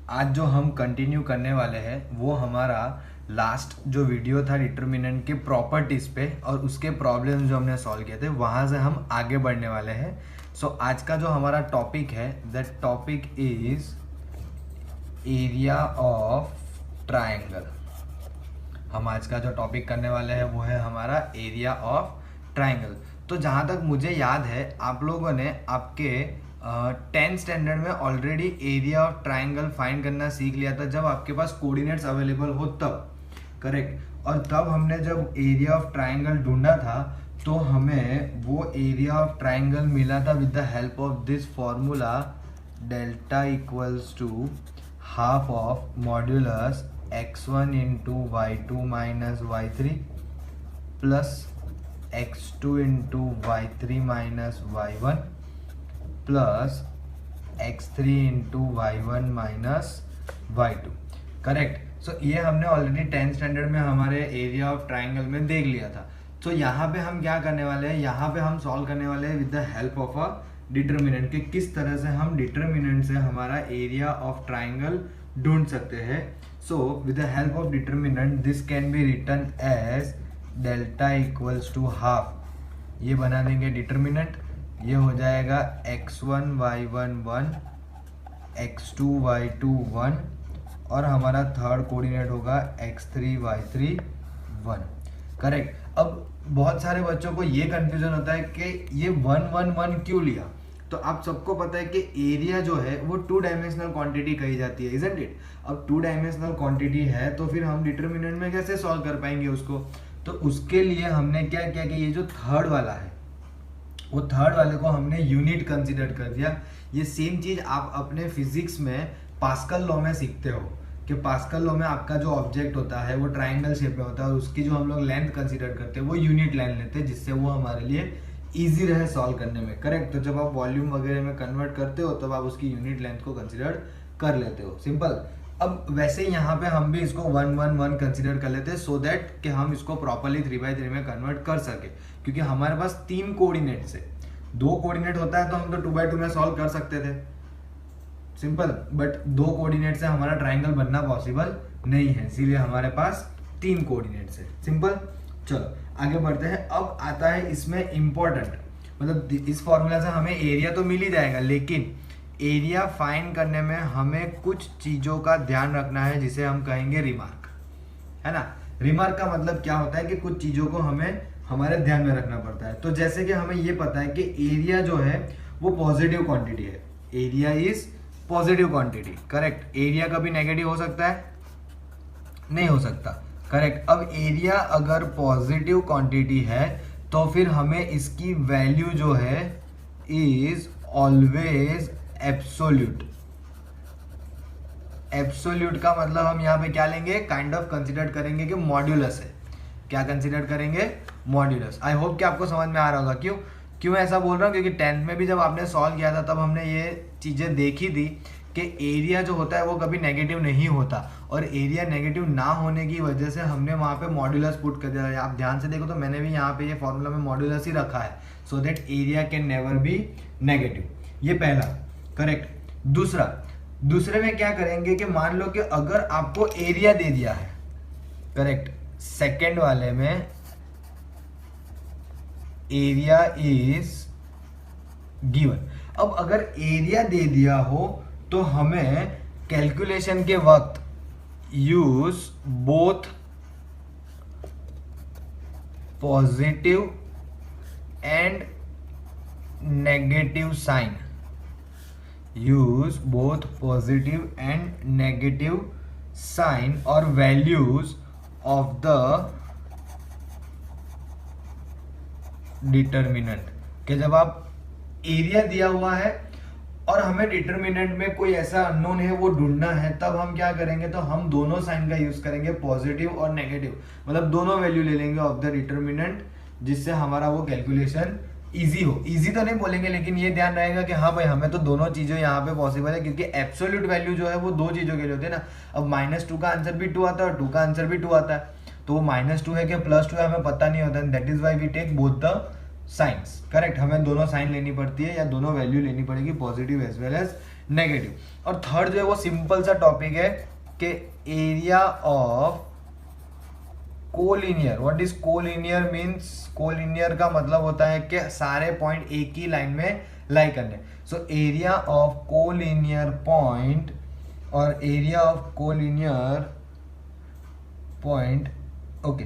आज जो हम कंटिन्यू करने वाले हैं वो हमारा लास्ट जो वीडियो था डिटर्मिनेंट के प्रॉपर्टीज पे और उसके प्रॉब्लम्स जो हमने सॉल्व किए थे वहाँ से हम आगे बढ़ने वाले हैं। सो आज का जो हमारा टॉपिक है that topic is area of triangle. हम आज का जो टॉपिक करने वाले हैं वो है हमारा एरिया ऑफ ट्रायंगल। तो जहाँ तक मुझे याद है आप लोगों ने आपके 10th स्टैंडर्ड में already area of triangle find करना सीख लिया था जब आपके पास कोऑर्डिनेट्स अवेलेबल हो तब, करेक्ट। और तब हमने जब एरिया ऑफ ट्रायंगल ढूंढा था तो हमें वो एरिया ऑफ ट्रायंगल मिला था with the help of this formula delta equals to half of modulus x1 into y2 minus y3 plus x2 into y3 minus y1 plus x3 into y1 minus y2, correct. So ये हमने already 10th standard में हमारे area of triangle में देख लिया था। तो यहाँ पे हम क्या करने वाले हैं, यहाँ पे हम सॉल्व करने वाले हैं with the help of a determinant कि किस तरह से हम डिटर्मिनेंट से हमारा एरिया ऑफ ट्रायंगल ढूंढ सकते हैं। So with the help of determinant this can be written as delta equals to half, ये बना देंगे डिटर्मिनेंट। ये हो जाएगा x1 y1 1, x2 y2 1 और हमारा थर्ड कोऑर्डिनेट होगा x3 y3 1, करेक्ट। अब बहुत सारे बच्चों को ये कंफ्यूजन होता है कि ये 1 1 1 क्यों लिया। तो आप सबको पता है कि एरिया जो है वो 2 डायमेंशनल क्वांटिटी कही जाती है, इजंट इट। अब 2 डायमेंशनल क्वांटिटी है तो फिर हम डिटर्मिनेंट में कैसे सॉल्व कर पाएंगे उसको। तो उसके लिए हमने क्या किया कि ये जो थर्ड वाला है वो थर्ड वाले को हमने यूनिट कंसीडर कर दिया। ये सेम चीज आप अपने फिजिक्स में पास्कल लॉ में सीखते हो कि पास्कल लॉ में आपका जो ऑब्जेक्ट होता है वो ट्रायंगल शेप में होता है और उसकी जो हम लोग लेंथ कंसीडर करते हैं वो यूनिट लेंथ लेते हैं जिससे वो हमारे लिए इजी रहे सॉल्व करने में, करेक्ट। तो जब आप वॉल्यूम वगैरह में कन्वर्ट करते हो तब आप उसकी यूनिट लेंथ को कंसीडर कर लेते हो, सिंपल। अब वैसे यहाँ पे हम भी इसको 1 1 1 कंसीडर कर लेते हैं सो दैट कि हम इसको प्रॉपरली 3/3 में कन्वर्ट कर सके, क्योंकि हमारे पास 3 कोऑर्डिनेट से 2 कोऑर्डिनेट होता है तो हम तो 2/2 में सॉल्व कर सकते थे, सिंपल। बट 2 कोऑर्डिनेट से हमारा ट्रायंगल बनना पॉसिबल नहीं है, इसीलिए हमारे पास 3 कोऑर्डिनेट है, सिंपल। चलो आगे बढ़ते हैं। अब आता है इसमें इंपॉर्टेंट, मतलब इस फॉर्मूला से हमें एरिया तो मिल ही जाएगा लेकिन एरिया फाइंड करने में हमें कुछ चीज़ों का ध्यान रखना है जिसे हम कहेंगे रिमार्क, है ना। रिमार्क का मतलब क्या होता है कि कुछ चीज़ों को हमें हमारे ध्यान में रखना पड़ता है। तो जैसे कि हमें ये पता है कि एरिया जो है वो पॉजिटिव क्वांटिटी है, area is positive quantity, correct. Area कभी नेगेटिव हो सकता है? नहीं हो सकता, करेक्ट। अब एरिया अगर पॉजिटिव क्वांटिटी है तो फिर हमें इसकी वैल्यू जो है इज ऑलवेज एब्सोल्यूट। एब्सोल्यूट का मतलब हम यहाँ पे क्या लेंगे, काइंड ऑफ कंसीडर करेंगे कि मॉड्यूलस है। क्या कंसीडर करेंगे? मॉड्यूलस। आई होप कि आपको समझ में आ रहा होगा। क्यों ऐसा बोल रहा हूँ, क्योंकि 10th में भी जब आपने सॉल्व किया था तब हमने ये चीज़ें देखी थी कि एरिया जो होता है वो कभी नेगेटिव नहीं होता और एरिया नेगेटिव ना होने की वजह से हमने वहाँ पे मॉड्यूलस पुट कर दिया। आप ध्यान से देखो तो मैंने भी यहाँ पे ये फॉर्मूला में मॉड्यूलस ही रखा है so that area can never be negative. ये पहला, करेक्ट। दूसरे में क्या करेंगे कि मान लो कि अगर आपको एरिया दे दिया है, करेक्ट, सेकेंड वाले में एरिया इज गिवन। अब अगर एरिया दे दिया हो तो हमें कैलकुलेशन के वक्त use both positive and negative sign, use both positive and negative sign और वैल्यूज ऑफ द डिटर्मिनेंट। कि जब आप एरिया दिया हुआ है और हमें डिटर्मिनेंट में कोई ऐसा अननोन है वो ढूंढना है तब हम क्या करेंगे, तो हम दोनों साइन का यूज करेंगे, पॉजिटिव और नेगेटिव, मतलब दोनों वैल्यू ले लेंगे ऑफ द डिटर्मिनेंट जिससे हमारा वो कैलकुलेशन इजी हो। इजी तो नहीं बोलेंगे लेकिन ये ध्यान रहेगा कि हाँ भाई हमें तो दोनों चीजें यहाँ पे पॉसिबल है, क्योंकि एब्सोल्यूट वैल्यू जो है वो 2 चीजों के लिए होती है ना। अब -2 का आंसर भी 2 आता है और 2 का आंसर भी 2 आता है, तो वो -2 है कि +2 है हमें पता नहीं होता, that is why we take both the signs, correct. हमें दोनों साइन लेनी पड़ती है या दोनों वैल्यू लेनी पड़ेगी, positive as well as negative. और थर्ड जो है वो सिंपल सा टॉपिक है कि area of collinear. What is collinear means? Collinear का मतलब होता है कि सारे पॉइंट एक ही लाइन में लाई करने। So area of collinear point और area of collinear point, okay,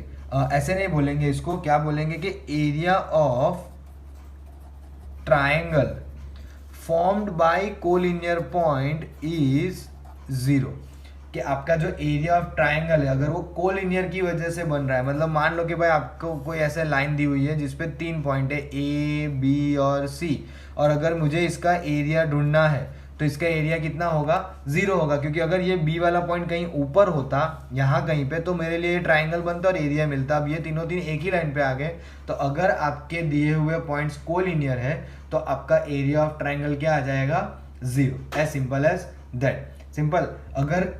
ऐसे नहीं बोलेंगे इसको, क्या बोलेंगे कि area of triangle formed by collinear point is 0। कि आपका जो एरिया ऑफ ट्राइंगल है अगर वो कोलिनियर की वजह से बन रहा है, मतलब मान लो कि भाई आपको कोई ऐसे लाइन दी हुई है जिसपे 3 पॉइंट है ए, बी और सी, और अगर मुझे इसका एरिया ढूंढना है तो इसका एरिया कितना होगा? 0 होगा, क्योंकि अगर ये बी वाला पॉइंट कहीं ऊपर होता यहाँ कहीं पे तो मेरे लिए ट्राइंगल बनता और एरिया मिलता। अब ये तीनों तीन एक ही लाइन पे आ गए, तो अगर आपके दिए हुए पॉइंट्स कोलिनियर है तो आपका एरिया ऑफ ट्राइंगल क्या आ जाएगा? 0। As simple as that. Simple. अगर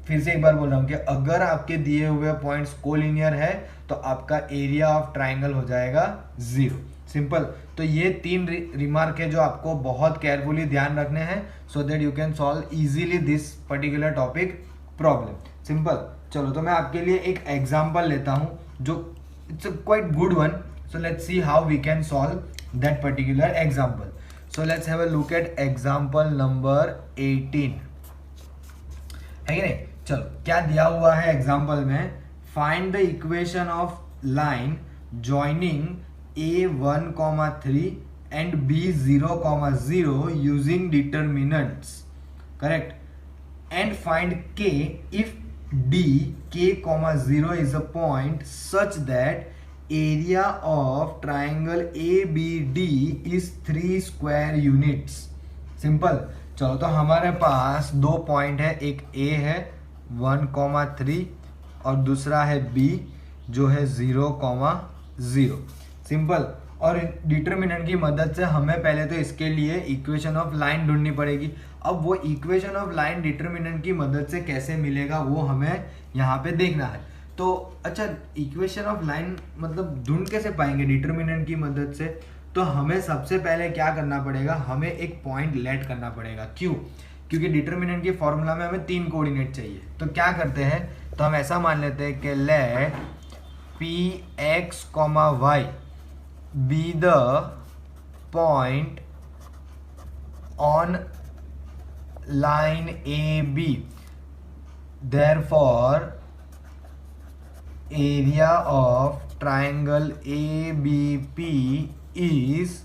फिर से एक बार बोल रहा हूँ कि अगर आपके दिए हुए पॉइंट्स कोलिनियर है तो आपका एरिया ऑफ ट्राइंगल हो जाएगा 0। सिंपल। तो ये 3 रिमार्क है जो आपको बहुत केयरफुली ध्यान रखने हैं so that you can solve easily this particular topic problem. Simple. चलो तो मैं आपके लिए एक एग्जांपल लेता हूँ जो it's a quite good one. So let's see how we can solve that particular example. So let's have a look at example number 18, है कि नहीं? चलो क्या दिया हुआ है एग्जांपल में? Find the equation of line joining a1,3 and b0,0 using determinants, correct? And find k if d k,0 is a point such that area of triangle ABD is 3 square units. Simple. चलो तो हमारे पास 2 point है, एक A है 1,3 और दूसरा है B जो है 0,0। सिंपल। और डिटरमिनेंट की मदद से हमें पहले तो इसके लिए इक्वेशन ऑफ लाइन ढूंढनी पड़ेगी। अब वो इक्वेशन ऑफ लाइन डिटरमिनेंट की मदद से कैसे मिलेगा वो हमें यहाँ पे देखना है। तो अच्छा, इक्वेशन ऑफ लाइन मतलब ढूंढ कैसे पाएंगे डिटरमिनेंट की मदद से? तो हमें सबसे पहले क्या करना पड़ेगा? हमें एक पॉइंट लेट करना पड़ेगा। क्यों? क्योंकि डिटरमिनेंट के फॉर्मूला में हमें 3 कोऑर्डिनेट चाहिए। तो क्या करते हैं, तो हम ऐसा मान लेते हैं कि late px, y be the point on line AB, therefore area of triangle ABP is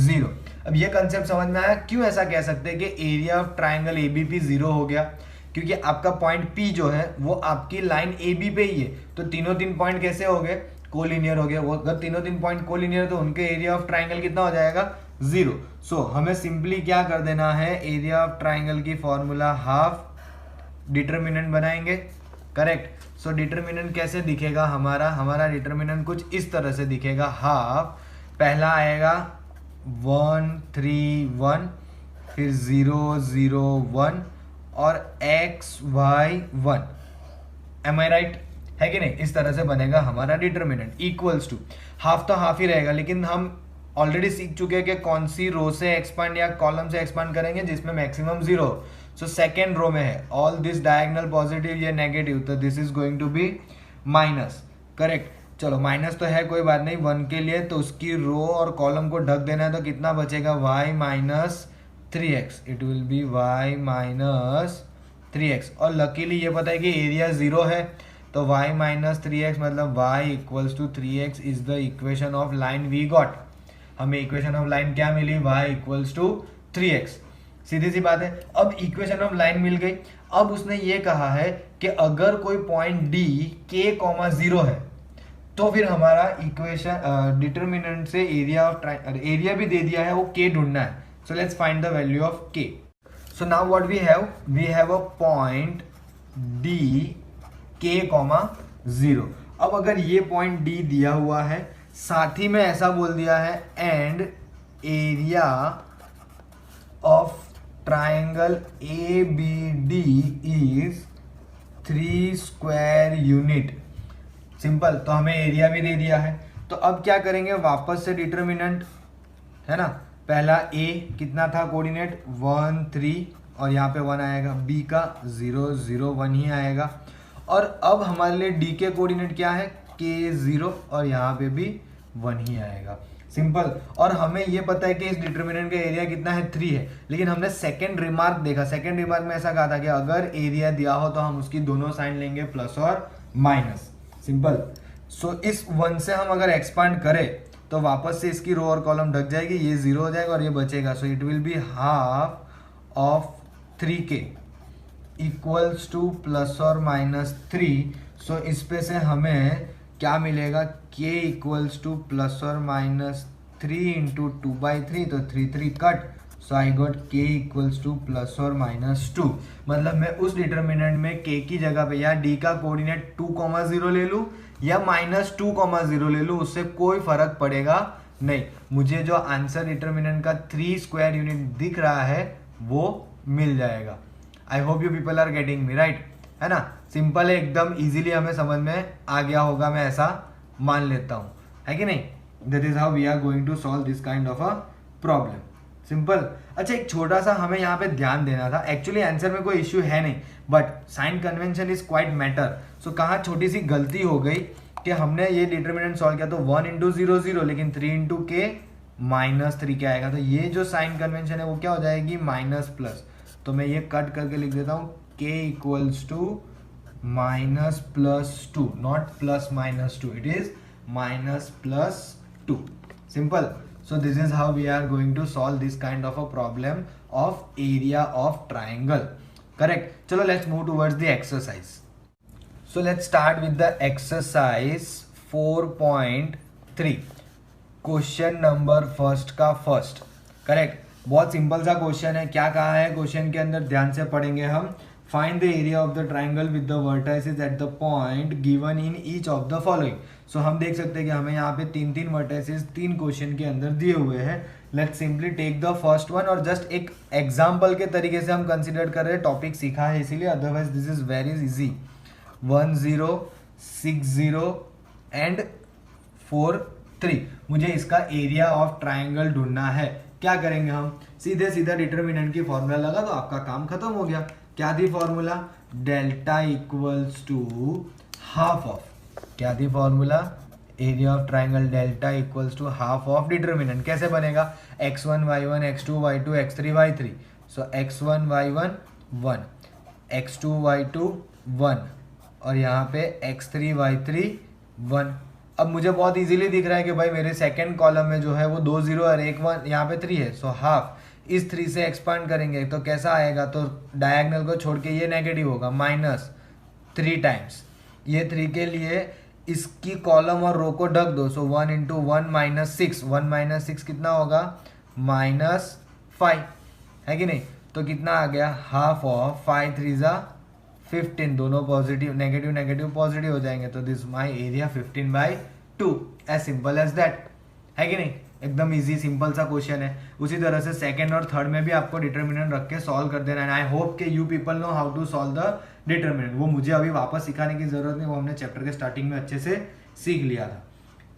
0। अब ये कंसेप्ट समझ में आया? क्यों ऐसा कह सकते हैं कि एरिया ऑफ ट्राइंगल ABP 0 हो गया? क्योंकि आपका पॉइंट P जो है वो आपकी लाइन AB पे ही है, तो तीनों 3 पॉइंट कैसे हो गए? कोलिनियर हो गया। वो अगर तीनों 3 पॉइंट कोलिनियर तो उनके एरिया ऑफ ट्राइंगल कितना हो जाएगा? 0। सो हमें सिंपली क्या कर देना है? एरिया ऑफ ट्राइंगल की फॉर्मूला हाफ डिटरमिनेंट बनाएंगे, करेक्ट? सो डिटरमिनेंट कैसे दिखेगा हमारा डिटरमिनेंट कुछ इस तरह से दिखेगा। हाफ पहला आएगा 1 3 1, फिर 0 0 1 और x y 1। एम आई राइट? है कि नहीं? इस तरह से बनेगा हमारा डिटरमिनेंट। इक्वल्स टू हाफ तो हाफ ही रहेगा, लेकिन हम ऑलरेडी सीख चुके हैं कि कौन सी रो से एक्सपांड या कॉलम से एक्सपांड करेंगे जिसमें मैक्सिमम 0 हो। सो सेकेंड रो में है ऑल दिस डायगोनल पॉजिटिव या नेगेटिव, तो this is going to be minus, correct? चलो माइनस तो है, कोई बात नहीं 1 के लिए, तो उसकी रो और कॉलम को ढक देना है, तो कितना बचेगा? y minus 3x। It will be y minus 3x। और लकीली ये पता है कि एरिया 0 है, तो y माइनस 3x मतलब y equals to 3x is the equation of line we got. हमें इक्वेशन ऑफ लाइन क्या मिली? y equals to 3x। सीधी सी बात है। अब इक्वेशन ऑफ लाइन मिल गई। अब उसने ये कहा है कि अगर कोई पॉइंट D k,0 है तो फिर हमारा इक्वेशन डिटरमिनेंट से एरिया ऑफ एरिया भी दे दिया है, वो k ढूंढना है। So let's find the value of k। So now what we have a point D k,0। अब अगर ये पॉइंट D दिया हुआ है, साथ ही में ऐसा बोल दिया है and area of triangle ABD is 3 square unit. Simple. तो हमें एरिया भी दे दिया है, तो अब क्या करेंगे? वापस से डिटरमिनेंट है ना, पहला ए कितना था कोऑर्डिनेट 1 3 और यहाँ पे 1 आएगा, बी का 0 0 1 ही आएगा। और अब हमारे लिए डी के कोऑर्डिनेट क्या है, के 0 और यहाँ पे भी 1 ही आएगा, सिंपल। और हमें ये पता है कि इस डिटरमिनेंट का एरिया कितना है 3 है, लेकिन हमने सेकंड रिमार्क देखा, सेकंड रिमार्क में ऐसा कहा था कि अगर एरिया दिया हो तो हम उसकी दोनों साइन लेंगे, प्लस और माइनस, सिंपल। सो इस 1 से हम अगर एक्सपांड करें तो वापस से इसकी रो और कॉलम ढक जाएगी, ये 0 हो जाएगा और ये बचेगा। So it will be half of 3k equals two plus और माइनस 3। सो इस पे से हमें क्या मिलेगा, k इक्वल्स टू प्लस और माइनस 3 इंटू 2/3, तो 3 3 cut. So I got k equals two plus और माइनस 2। मतलब मैं उस डिटरमिनेंट में k की जगह पे या d का कोऑर्डिनेट 2,0 ले लूँ या -2,0 ले लूँ, उससे कोई फर्क पड़ेगा नहीं। मुझे जो आंसर डिटरमिनेंट का 3 स्क्वायर यूनिट दिख रहा है वो मिल जाएगा। I hope you people are getting me right, है ना। सिंपल है एकदम, इजीली हमें समझ में आ गया होगा, मैं ऐसा मान लेता हूँ, है कि नहीं। That is how we are going to solve this kind of a problem, simple. अच्छा, एक छोटा सा हमें यहाँ पे ध्यान देना था, एक्चुअली आंसर में कोई इश्यू है नहीं, but sign convention is quite matter. So कहाँ छोटी सी गलती हो गई कि हमने ये डिटरमिनेंट सॉल्व किया तो 1 इंटू 0 0, लेकिन 3 इंटू के -3 क्या आएगा, तो ये जो साइन कन्वेंशन है वो क्या हो जाएगी, माइनस प्लस। तो मैं ये कट करके लिख देता हूँ, k equals to minus plus 2, not plus minus 2, it is minus plus 2, simple. So this is how we are going to solve this kind of a problem of area of triangle, correct? चलो let's move towards the exercise. So let's start with the exercise 4.3. Question number first का first, correct. बहुत simple सा question है। क्या कहा है question के अंदर, ध्यान से पढ़ेंगे हम। Find the area of the triangle with the vertices at the point given in each of the following. So हम देख सकते हैं कि हमें यहाँ पे 3 वर्टाइसेस 3 क्वेश्चन के अंदर दिए हुए हैं। Let's simply take the first one, और जस्ट एक एग्जाम्पल के तरीके से हम कंसिडर कर रहे हैं, टॉपिक सीखा है इसीलिए, otherwise this is very easy. 1 0 6 0 and 4 3। मुझे इसका एरिया ऑफ ट्राइंगल ढूंढना है। क्या करेंगे हम, सीधे सीधा डिटरमिनेंट की फॉर्मूला लगा तो आपका काम खत्म हो गया। क्या थी formula, delta equals to half of, क्या थी formula, area of triangle delta equals to half of determinant. कैसे बनेगा, x1 y1 x2 y2 x3 y3। सो x1 y1 1, x2 y2 1 और यहाँ पे x3 y3 1। अब मुझे बहुत इजीली दिख रहा है कि भाई मेरे सेकंड कॉलम में जो है वो 2 0 और 1 1 यहाँ पे 3 है। सो हाफ इस 3 से एक्सपांड करेंगे तो कैसा आएगा, तो डायगोनल को छोड़ के ये नेगेटिव होगा, -3 टाइम्स। ये 3 के लिए इसकी कॉलम और रो को ढक दो। सो 1 इंटू 1 -6, 1 -6 कितना होगा, -5, है कि नहीं। तो कितना आ गया, हाफ ऑफ 5 3 15, दोनों पॉजिटिव, नेगेटिव नेगेटिव पॉजिटिव हो जाएंगे। तो this my area 15/2, as simple as that, है कि नहीं। एकदम इजी सिंपल सा क्वेश्चन है। उसी तरह से सेकंड और थर्ड में भी आपको डिटरमिनेंट रख के सॉल्व कर देना है। आई होप कि you people know how to solve the determinant. वो मुझे अभी वापस सिखाने की जरूरत नहीं, वो हमने चैप्टर के स्टार्टिंग में अच्छे से सीख लिया था,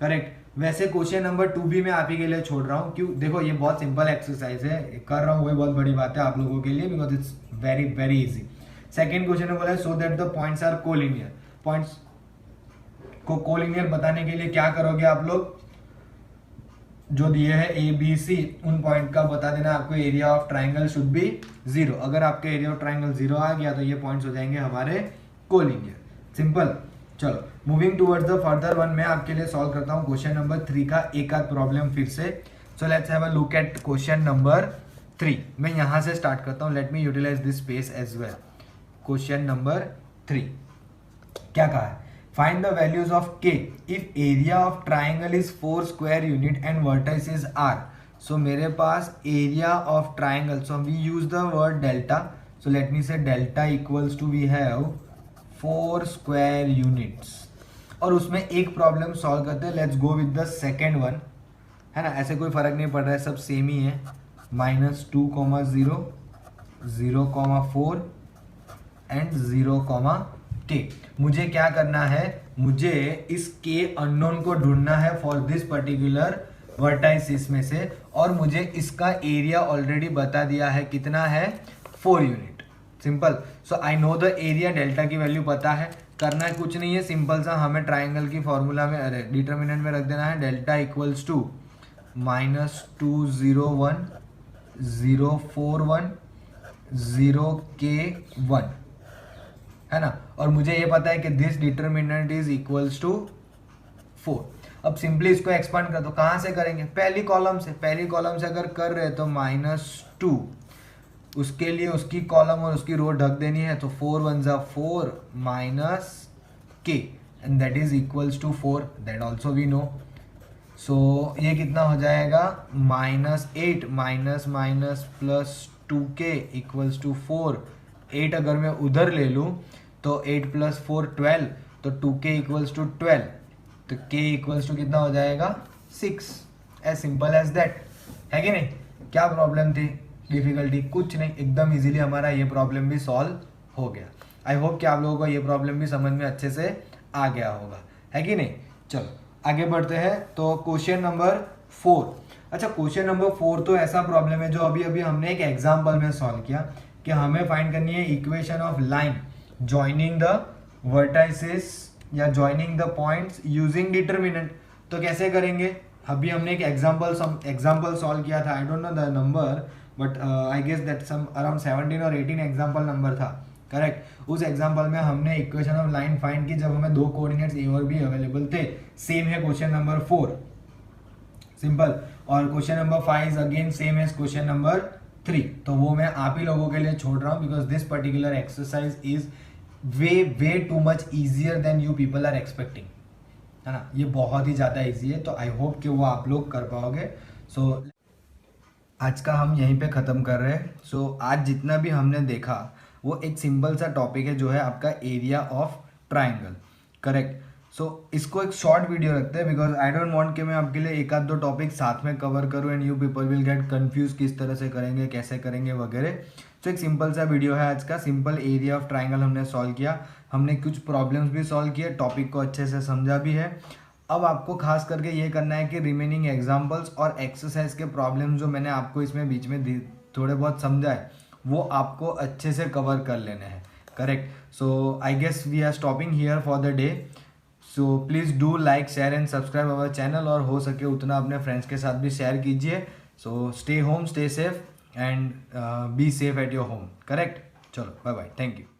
करेक्ट। वैसे क्वेश्चन नंबर 2 भी मैं आप ही के लिए छोड़ रहा हूँ, क्यों, देखो ये बहुत सिंपल एक्सरसाइज है, कर रहा हूँ वही बहुत बड़ी बात है आप लोगों के लिए, because it's very very easy. Second question में बोला है so that the points are collinear. Points को कोलिनियर बताने के लिए क्या करोगे आप लोग, जो दिए है ए बी सी, उन पॉइंट का बता देना आपको area of triangle should be 0। अगर आपके एरिया ऑफ ट्राइंगल 0 आ गया तो ये पॉइंट्स हो जाएंगे हमारे कोलिनियर, सिंपल। चलो moving towards the further one, मैं आपके लिए सॉल्व करता हूँ क्वेश्चन नंबर 3 का एक आध प्रॉब्लम फिर से। So let's have a look at question number 3। मैं यहाँ से स्टार्ट करता हूँ, let me utilize this space as well. Question number 3 क्या कहा है, find the values of k if area of triangle is 4 square unit and vertices are। so मेरे पास area of triangle, so we use the word delta, so let me say delta equals to we have 4 square units। और उसमें एक problem solve करते हैं, let's go with the second one, है ना। ऐसे कोई फर्क नहीं पड़ रहा है, सब सेम ही है। -2, 0, 0, 4 एंड 0, k। मुझे क्या करना है, मुझे इस k अननोन को ढूंढना है फॉर दिस पर्टिकुलर वर्टाइसिस में से, और मुझे इसका एरिया ऑलरेडी बता दिया है कितना है 4 unit. Simple. So I know the area, delta की वैल्यू पता है, करना है कुछ नहीं है, सिंपल सा हमें ट्राइंगल की फॉर्मूला में, अरे डिटर्मिनेंट में रख देना है डेल्टा इक्वल्स टू -201 041 0K1, है ना। और मुझे ये पता है कि this determinant is equals to 4। अब सिंपली इसको एक्सपांड कर दो। कहाँ से करेंगे? पहली कॉलम से। पहली कॉलम से अगर कर रहे तो -2, उसके लिए उसकी कॉलम और उसकी रो ढक देनी है, तो 4 1 जा 4 minus K and that is equals to 4, that also we know. So ये कितना हो जाएगा? -8 minus minus plus 2K equals to 4। 8 अगर मैं उधर ले लूँ तो 8 + 4 12, तो 2K इक्वल्स टू 12, तो K इक्वल्स टू कितना हो जाएगा? 6। एज सिंपल एज दैट, है कि नहीं? क्या प्रॉब्लम थी? डिफिकल्टी कुछ नहीं, एकदम इजीली हमारा ये प्रॉब्लम भी सॉल्व हो गया। आई होप कि आप लोगों को ये प्रॉब्लम भी समझ में अच्छे से आ गया होगा, है कि नहीं? चलो आगे बढ़ते हैं। तो क्वेश्चन नंबर 4। अच्छा, क्वेश्चन नंबर 4 तो ऐसा प्रॉब्लम है जो अभी अभी हमने एक एग्जाम्पल में सॉल्व किया कि हमें फाइंड करनी है equation of line joining the vertices या joining the points using determinant. तो कैसे करेंगे? अभी हमने एक एग्जाम्पल सॉल्व किया था, I don't know the number, but I guess that some around 17 और 18 एग्जाम्पल नंबर था, करेक्ट। उस एग्जाम्पल में हमने इक्वेशन ऑफ लाइन फाइंड की जब हमें 2 कोऑर्डिनेट्स ए और बी अवेलेबल थे। सेम है क्वेश्चन नंबर 4, सिंपल। और question number 5 is again same as question number 3, तो वो मैं आप ही लोगों के लिए छोड़ रहा हूँ because this particular exercise is way too much easier than you people are expecting, है ना। ये बहुत ही ज़्यादा ईजी है, तो आई होप कि वो आप लोग कर पाओगे। सो आज का हम यहीं पे ख़त्म कर रहे हैं। सो आज जितना भी हमने देखा वो एक सिंपल सा टॉपिक है जो है आपका एरिया ऑफ ट्राइंगल, करेक्ट। सो इसको एक शॉर्ट वीडियो रखते हैं बिकॉज आई डोंट वांट कि मैं आपके लिए एक आध 2 टॉपिक साथ में कवर करूँ and you people will get confuse किस तरह से करेंगे, कैसे करेंगे वगैरह। सो एक सिंपल सा वीडियो है आज का। सिंपल एरिया ऑफ ट्राइंगल हमने सॉल्व किया, हमने कुछ प्रॉब्लम्स भी सॉल्व किए, टॉपिक को अच्छे से समझा भी है। अब आपको खास करके ये करना है कि रिमेनिंग एग्जाम्पल्स और एक्सरसाइज के प्रॉब्लम्स जो मैंने आपको इसमें बीच में थोड़े बहुत समझा है वो आपको अच्छे से कवर कर लेने हैं, correct. So I guess we are stopping here for the day. So please do like, share and subscribe our channel, और हो सके उतना अपने फ्रेंड्स के साथ भी शेयर कीजिए। So stay home, stay safe and be safe at your home, correct. चलो बाय बाय, थैंक यू।